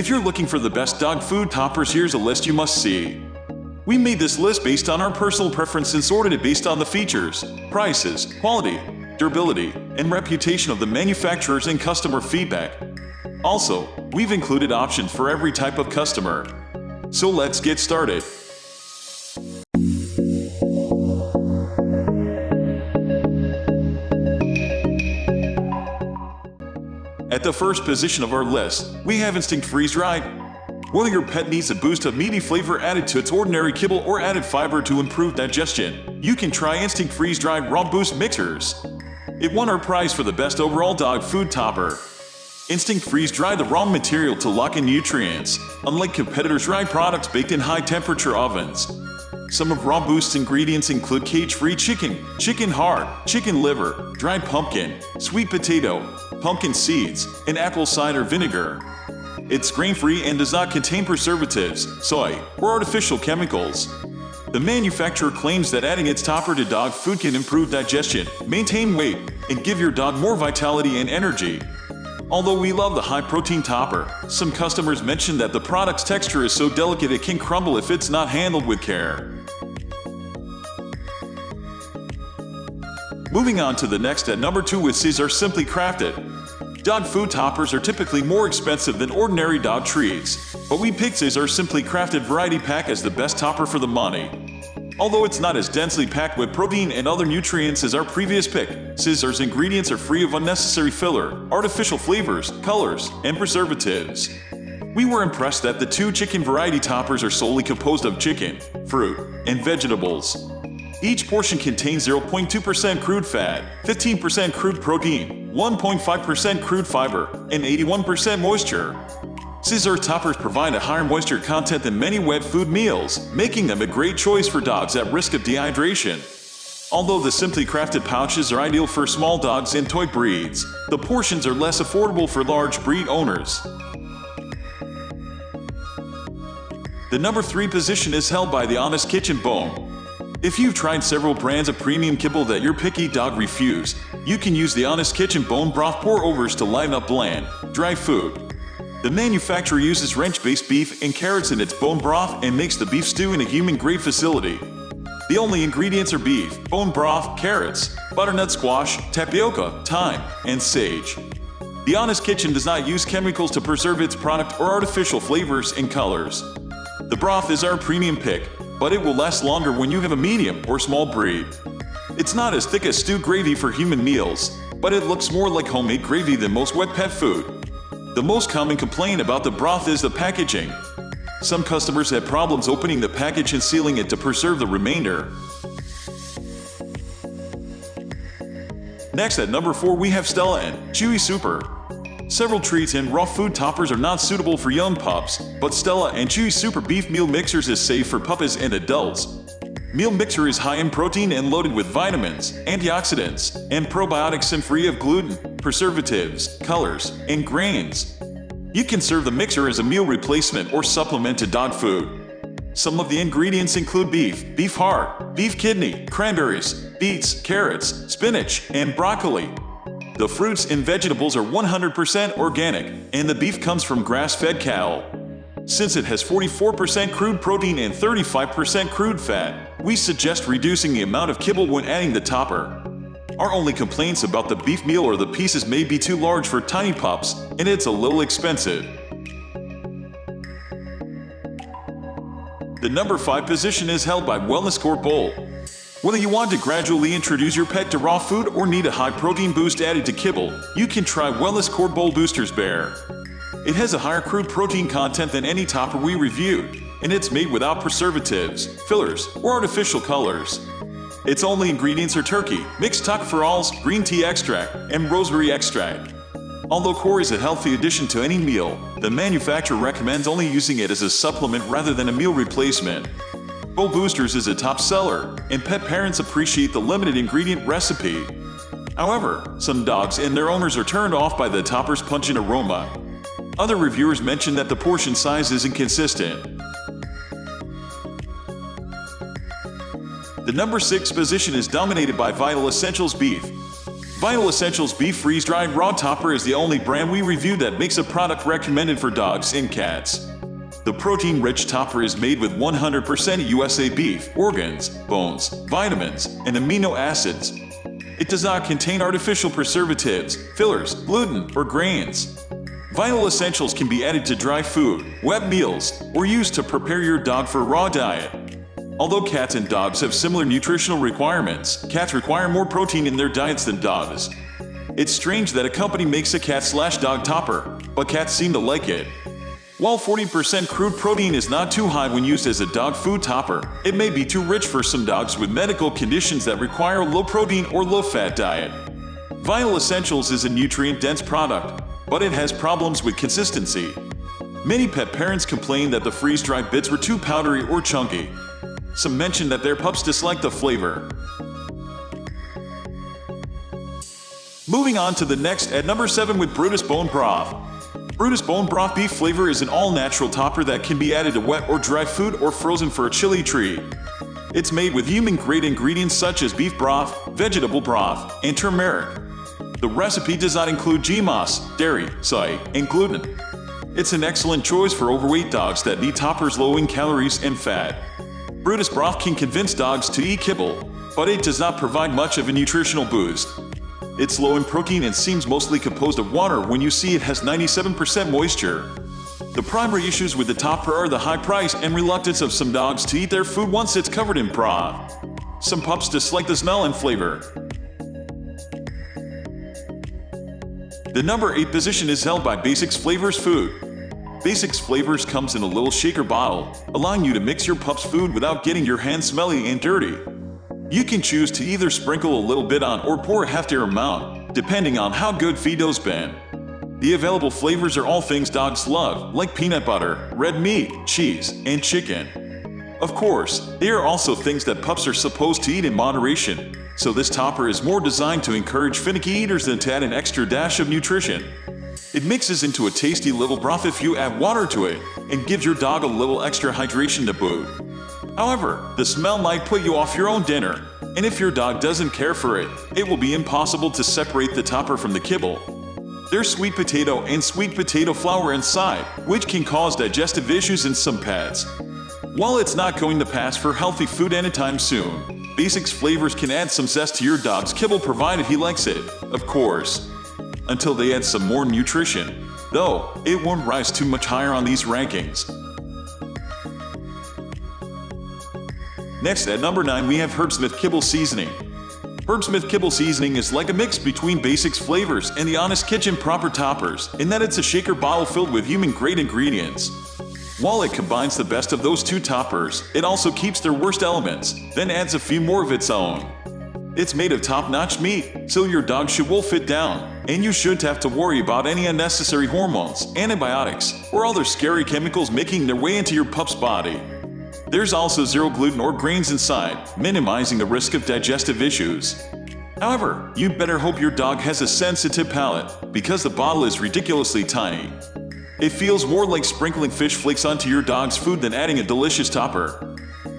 If you're looking for the best dog food toppers, here's a list you must see. We made this list based on our personal preference and sorted it based on the features, prices, quality, durability, and reputation of the manufacturers and customer feedback. Also, we've included options for every type of customer. So let's get started. At the first position of our list, we have Instinct Freeze-Dried. Whether your pet needs a boost of meaty flavor added to its ordinary kibble or added fiber to improve digestion, you can try Instinct Freeze-Dried Raw Boost Mixers. It won our prize for the best overall dog food topper. Instinct Freeze-Dried the raw material to lock in nutrients, unlike competitors' dried products baked in high-temperature ovens. Some of Raw Boost's ingredients include cage-free chicken, chicken heart, chicken liver, dried pumpkin, sweet potato, pumpkin seeds, and apple cider vinegar. It's grain-free and does not contain preservatives, soy, or artificial chemicals. The manufacturer claims that adding its topper to dog food can improve digestion, maintain weight, and give your dog more vitality and energy. Although we love the high-protein topper, some customers mention that the product's texture is so delicate it can crumble if it's not handled with care. Moving on to the next at number 2 with Cesar Simply Crafted. Dog food toppers are typically more expensive than ordinary dog treats, but we picked Cesar Simply Crafted Variety Pack as the best topper for the money. Although it's not as densely packed with protein and other nutrients as our previous pick, Cesar's ingredients are free of unnecessary filler, artificial flavors, colors, and preservatives. We were impressed that the 2 chicken variety toppers are solely composed of chicken, fruit, and vegetables. Each portion contains 0.2% crude fat, 15% crude protein, 1.5% crude fiber, and 81% moisture. Cesar toppers provide a higher moisture content than many wet food meals, making them a great choice for dogs at risk of dehydration. Although the Simply Crafted pouches are ideal for small dogs and toy breeds, the portions are less affordable for large breed owners. The number 3 position is held by the Honest Kitchen Bone. If you've tried several brands of premium kibble that your picky dog refuse, you can use the Honest Kitchen Bone Broth pour-overs to lighten up bland, dry food. The manufacturer uses ranch-based beef and carrots in its bone broth and makes the beef stew in a human-grade facility. The only ingredients are beef, bone broth, carrots, butternut squash, tapioca, thyme, and sage. The Honest Kitchen does not use chemicals to preserve its product or artificial flavors and colors. The broth is our premium pick, but it will last longer when you have a medium or small breed. It's not as thick as stewed gravy for human meals, but it looks more like homemade gravy than most wet pet food. The most common complaint about the broth is the packaging. Some customers have problems opening the package and sealing it to preserve the remainder. Next at number 4 we have Stella and CHEWY'S Super. Several treats and raw food toppers are not suitable for young pups, but Stella and CHEWY'S Super Beef Meal Mixers is safe for puppies and adults. Meal Mixer is high in protein and loaded with vitamins, antioxidants, and probiotics and free of gluten, preservatives, colors, and grains. You can serve the mixer as a meal replacement or supplement to dog food. Some of the ingredients include beef, beef heart, beef kidney, cranberries, beets, carrots, spinach, and broccoli. The fruits and vegetables are 100% organic, and the beef comes from grass-fed cattle. Since it has 44% crude protein and 35% crude fat, we suggest reducing the amount of kibble when adding the topper. Our only complaints about the beef meal are the pieces may be too large for tiny pups, and it's a little expensive. The number 5 position is held by Wellness Core Bowl. Whether you want to gradually introduce your pet to raw food or need a high-protein boost added to kibble, you can try Wellness Core Bowl Boosters Bear. It has a higher crude protein content than any topper we reviewed, and it's made without preservatives, fillers, or artificial colors. Its only ingredients are turkey, mixed tocopherols, green tea extract, and rosemary extract. Although core is a healthy addition to any meal, the manufacturer recommends only using it as a supplement rather than a meal replacement. Bowl Boosters is a top seller, and pet parents appreciate the limited ingredient recipe. However, some dogs and their owners are turned off by the topper's pungent aroma. Other reviewers mention that the portion size is inconsistent. The number 6 position is dominated by Vital Essentials Beef. Vital Essentials Beef Freeze-Dried Raw Topper is the only brand we review that makes a product recommended for dogs and cats. The protein-rich topper is made with 100% USA beef, organs, bones, vitamins, and amino acids. It does not contain artificial preservatives, fillers, gluten, or grains. Vital Essentials can be added to dry food, wet meals, or used to prepare your dog for a raw diet. Although cats and dogs have similar nutritional requirements, cats require more protein in their diets than dogs. It's strange that a company makes a cat/dog topper, but cats seem to like it. While 40% crude protein is not too high when used as a dog food topper, it may be too rich for some dogs with medical conditions that require a low-protein or low-fat diet. Vital Essentials is a nutrient-dense product, but it has problems with consistency. Many pet parents complain that the freeze-dried bits were too powdery or chunky. Some mention that their pups dislike the flavor. Moving on to the next at number 7 with Brutus Bone Broth. Brutus Bone Broth beef flavor is an all-natural topper that can be added to wet or dry food or frozen for a chili treat. It's made with human-grade ingredients such as beef broth, vegetable broth, and turmeric. The recipe does not include GMOS, dairy, soy, and gluten. It's an excellent choice for overweight dogs that need toppers low in calories and fat. Brutus broth can convince dogs to eat kibble, but it does not provide much of a nutritional boost. It's low in protein and seems mostly composed of water when you see it has 97% moisture. The primary issues with the topper are the high price and reluctance of some dogs to eat their food once it's covered in broth. Some pups dislike the smell and flavor. The number 8 position is held by Basics Flavors Food. Basics Flavors comes in a little shaker bottle, allowing you to mix your pup's food without getting your hands smelly and dirty. You can choose to either sprinkle a little bit on or pour a heftier amount, depending on how good feedo's been. The available flavors are all things dogs love, like peanut butter, red meat, cheese, and chicken. Of course, they are also things that pups are supposed to eat in moderation, so this topper is more designed to encourage finicky eaters than to add an extra dash of nutrition. It mixes into a tasty little broth if you add water to it, and gives your dog a little extra hydration to boot. However, the smell might put you off your own dinner, and if your dog doesn't care for it, it will be impossible to separate the topper from the kibble. There's sweet potato and sweet potato flour inside, which can cause digestive issues in some pets. While it's not going to pass for healthy food anytime soon, Basics Flavors can add some zest to your dog's kibble provided he likes it, of course. Until they add some more nutrition, though it won't rise too much higher on these rankings. Next at number 9 we have Herbsmith Kibble Seasoning. Herbsmith Kibble Seasoning is like a mix between Basics Flavors and the Honest Kitchen proper toppers in that it's a shaker bottle filled with human-grade ingredients. While it combines the best of those two toppers, it also keeps their worst elements, then adds a few more of its own. It's made of top-notch meat, so your dog should wolf it down, and you shouldn't have to worry about any unnecessary hormones, antibiotics, or other scary chemicals making their way into your pup's body. There's also zero gluten or grains inside, minimizing the risk of digestive issues. However, you'd better hope your dog has a sensitive palate, because the bottle is ridiculously tiny. It feels more like sprinkling fish flakes onto your dog's food than adding a delicious topper.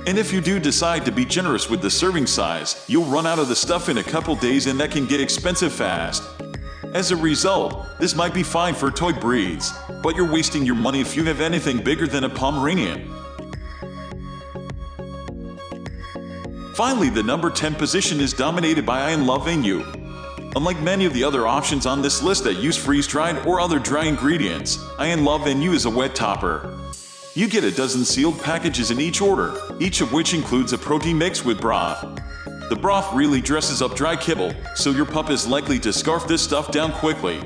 And if you do decide to be generous with the serving size, you'll run out of the stuff in a couple days and that can get expensive fast. As a result, this might be fine for toy breeds, but you're wasting your money if you have anything bigger than a Pomeranian. Finally, the number 10 position is dominated by I Love You. Unlike many of the other options on this list that use freeze-dried or other dry ingredients, I Love You is a wet topper. You get a dozen sealed packages in each order, each of which includes a protein mix with broth. The broth really dresses up dry kibble, so your pup is likely to scarf this stuff down quickly.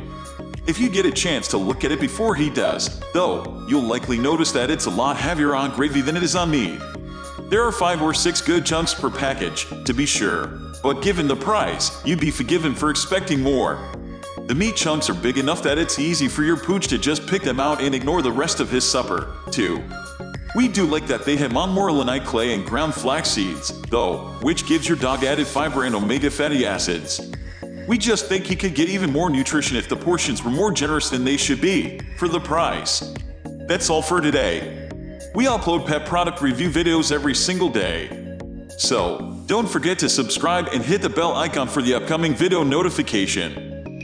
If you get a chance to look at it before he does, though, you'll likely notice that it's a lot heavier on gravy than it is on meat. There are 5 or 6 good chunks per package, to be sure, but given the price, you'd be forgiven for expecting more. The meat chunks are big enough that it's easy for your pooch to just pick them out and ignore the rest of his supper, too. We do like that they have montmorillonite clay and ground flax seeds, though, which gives your dog added fiber and omega fatty acids. We just think he could get even more nutrition if the portions were more generous than they should be, for the price. That's all for today. We upload pet product review videos every single day. So, Don't forget to subscribe and hit the bell icon for the upcoming video notification.